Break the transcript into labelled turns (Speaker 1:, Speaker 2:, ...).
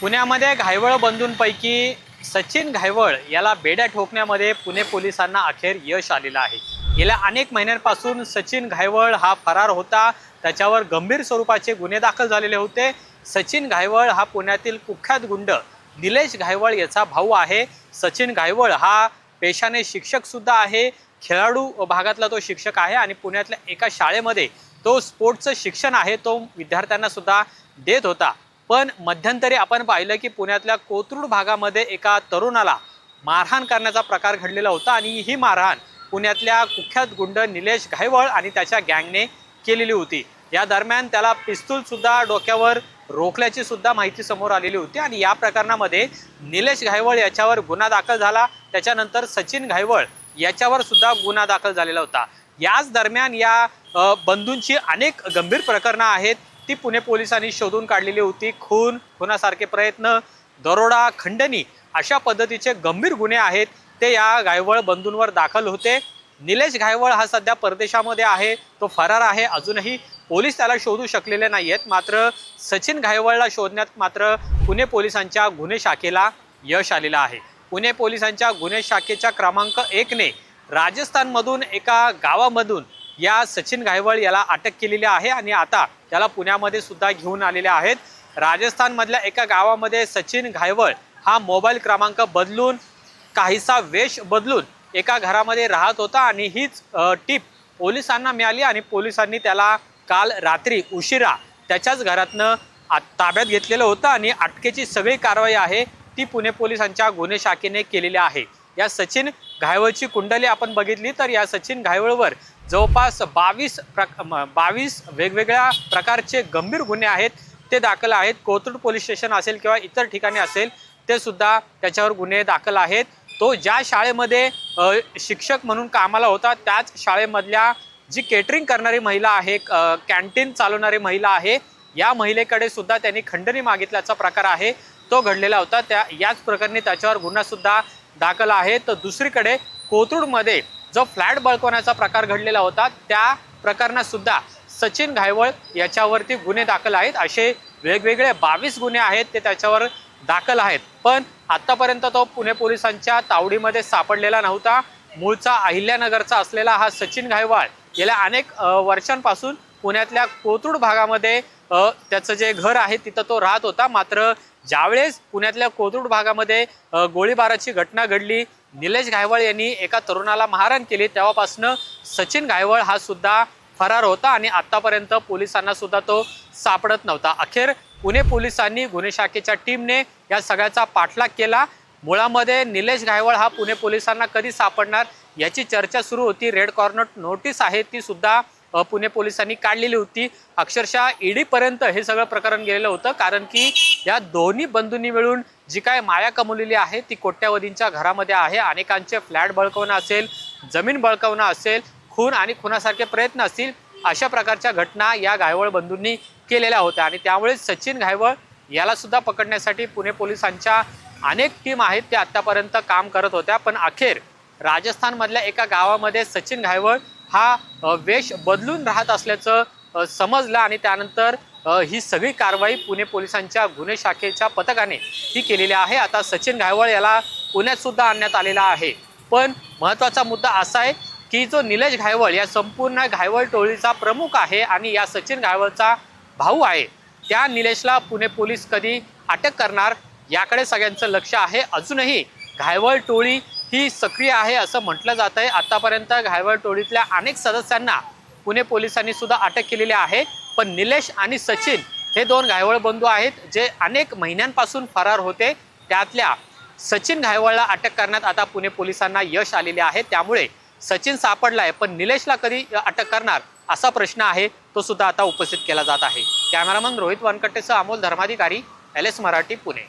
Speaker 1: पुण्यामध्ये घायवळ बंधूंपैकी सचिन घायवळ याला बेड्या ठोकण्यामध्ये पुणे पोलिसांना अखेर यश आलेलं आहे। गेल्या अनेक महिन्यांपासून सचिन घायवळ हा फरार होता। त्याच्यावर गंभीर स्वरूपाचे गुन्हे दाखल झालेले होते। सचिन घायवळ हा पुण्यातील कुख्यात गुंड निलेश घायवळ याचा भाऊ आहे। सचिन घायवळ हा पेशाने शिक्षक सुद्धा आहे। खेळाडू भागातला तो शिक्षक आहे आणि पुण्यातल्या एका शाळेमध्ये तो स्पोर्ट्सचं शिक्षण आहे तो विद्यार्थ्यांना सुद्धा देत होता। पण मध्यंतरी आपण पाहिलं की पुण्यातल्या कोथरूड भागामध्ये एका तरुणाला मारहाण करण्याचा प्रकार घडलेला होता आणि ही मारहाण पुण्यातल्या कुख्यात गुंड निलेश घायवळ आणि त्याच्या गँगने केलेली होती। या दरम्यान त्याला पिस्तूल सुद्धा डोक्यावर रोखल्याची सुद्धा माहिती समोर आलेली होती आणि या प्रकरणामध्ये निलेश घायवळ याच्यावर गुन्हा दाखल झाला। त्याच्यानंतर सचिन घायवळ याच्यावर सुद्धा गुन्हा दाखल झालेला होता। याच दरम्यान या बंधूंची अनेक गंभीर प्रकरणं आहेत ती पुणे पोलिसांनी शोधून काढलेली होती। खुनासारखे प्रयत्न, दरोडा, खंडणी अशा पद्धतीचे गंभीर गुन्हे आहेत ते या घायवळ बंधूंवर दाखल होते। निलेश घायवळ हा सध्या परदेशामध्ये आहे, तो फरार आहे। अजूनही पोलीस त्याला शोधू शकलेले नाहीयेत। मात्र सचिन घायवळला शोधण्यात मात्र पुणे पोलिसांच्या गुन्हे शाखेला यश आलेलं आहे। पुणे पोलिसांच्या गुन्हे शाखेच्या क्रमांक 1 ने राजस्थानमधून एका गावामधून या सचिन घायवळ याला अटक केलेली आहे आणि आता त्याला पुण्यामध्ये सुद्धा घेऊन आलेले आहेत। राजस्थानमधल्या एका गावामध्ये सचिन घायवळ हा मोबाईल क्रमांक बदलून काहीसा वेश बदलून एका घरामध्ये राहत होता आणि हीच टीप पोलिसांना मिळाली आणि पोलिसांनी त्याला काल रात्री उशिरा त्याच्याच घरातनं ताब्यात घेतलेलं होतं आणि अटकेची सगळी कारवाई आहे ती पुणे पोलिसांच्या गुन्हे शाखेने केलेली आहे। या सचिन घायवळची कुंडली आपण बघितली तर या सचिन घायवळवर जवळपास 22 वेगवेगळ्या प्रकारचे गंभीर गुन्हे आहेत ते दाखल आहेत। कोथरूड पोलीस स्टेशन असेल किंवा इतर ठिकाणी असेल ते सुद्धा त्याच्यावर गुन्हे दाखल आहेत। तो ज्या शाळेमध्ये शिक्षक म्हणून कामाला होता त्याच शाळेमधल्या जी केटरिंग करणारी महिला आहे, कॅन्टीन चालवणारी महिला आहे, या महिलेकडे सुद्धा त्यांनी खंडणी मागितल्याचा प्रकार आहे तो घडलेला होता। याच प्रकरणी त्याच्यावर गुन्हा सुद्धा दाखल आहे। तर दुसरीकडे कोथरूडमध्ये जो फ्लॅट बळकावण्याचा प्रकार घडलेला होता त्या प्रकरणात सुद्धा सचिन घायवळ याच्यावरती गुन्हे दाखल आहेत। असे वेगवेगळे 22 गुन्हे आहेत ते त्याच्यावर दाखल आहेत। पण आतापर्यंत तो पुणे पोलिसांच्या तावडीमध्ये सापडलेला नव्हता। मूळचा अहिल्यानगरचा असलेला हा सचिन घायवळ गेल्या अनेक वर्षांपासून पुण्यातल्या कोथरूड भागामध्ये त्याचं जे घर आहे तिथं तो राहत होता। मात्र ज्यावेळेस पुण्यातल्या कोथरूड भागामध्ये गोळीबाराची घटना घडली, निलेश घायवळ यांनी एका तरुणाला मारहाण केली, तेव्हापासून सचिन घायवळ हा सुद्धा फरार होता आणि आतापर्यंत पोलिसांना सुद्धा तो सापडत नव्हता। अखेर पुणे पोलिसांनी गुन्हे शाखेच्या टीमने या सगळ्याचा पाठलाग केला। मुळामध्ये निलेश घायवळ हा पुणे पोलिसांना कधी सापडणार याची चर्चा सुरू होती। रेड कॉर्नर नोटीस आहे ती सुद्धा पुणे पोलिसांनी काढलेली होती। अक्षरशः ईडी पर्यंत हे सगळं प्रकरण गेलेलं होतं कारण की या दोन्ही बंधूंनी मिळून जी काय माया कमवलेली आहे ती कोट्यावधींच्या घरामध्ये आहे। अनेकांचे फ्लॅट बळकावणं असेल, जमीन बळकावणं असेल, खून आणि खुनासारखे प्रयत्न असतील, अशा प्रकारच्या घटना या घायवळ बंधूंनी केलेल्या होत्या आणि त्यामुळे सचिन घायवळ याला सुद्धा पकडण्यासाठी पुणे पोलिसांच्या अनेक टीम आहेत त्या आतापर्यंत काम करत होत्या। पण अखेर राजस्थानमधल्या एका गावामध्ये सचिन घायवळ हा वेश बदलून राहत असल्याचं समजलं आणि त्यानंतर ही सगळी कारवाई पुणे पोलिसांच्या गुन्हे शाखेच्या पथकाने ही केलेली आहे। आता सचिन घायवळ याला पुण्यात सुद्धा आणण्यात आलेला आहे। पण महत्त्वाचा मुद्दा असा आहे की जो निलेश घायवळ या संपूर्ण घायवळ टोळीचा प्रमुख आहे आणि या सचिन घायवळचा भाऊ आहे, त्या निलेशला पुणे पोलीस कधी अटक करणार याकडे सगळ्यांचं लक्ष आहे। अजूनही घायवळ टोळी ही सक्रिय आहे असं म्हटलं जात आहे। आतापर्यंत घायवळ टोळीतल्या अनेक सदस्यांना पुणे पोलिसांनी सुद्धा अटक केलेली आहे। पण निलेश आणि सचिन हे दोन घायवळ बंधू आहेत जे अनेक महिन्यांपासून फरार होते। त्यातल्या सचिन घायवळला अटक करण्यात आता पुणे पोलिसांना यश आलेले आहे। त्यामुळे सचिन सापडलाय पण निलेशला कधी अटक करणार असा प्रश्न आहे तो सुद्धा आता उपस्थित केला जात आहे। कॅमेरामन रोहित वानकटेसह अमोल धर्माधिकारी, LS मराठी, पुणे।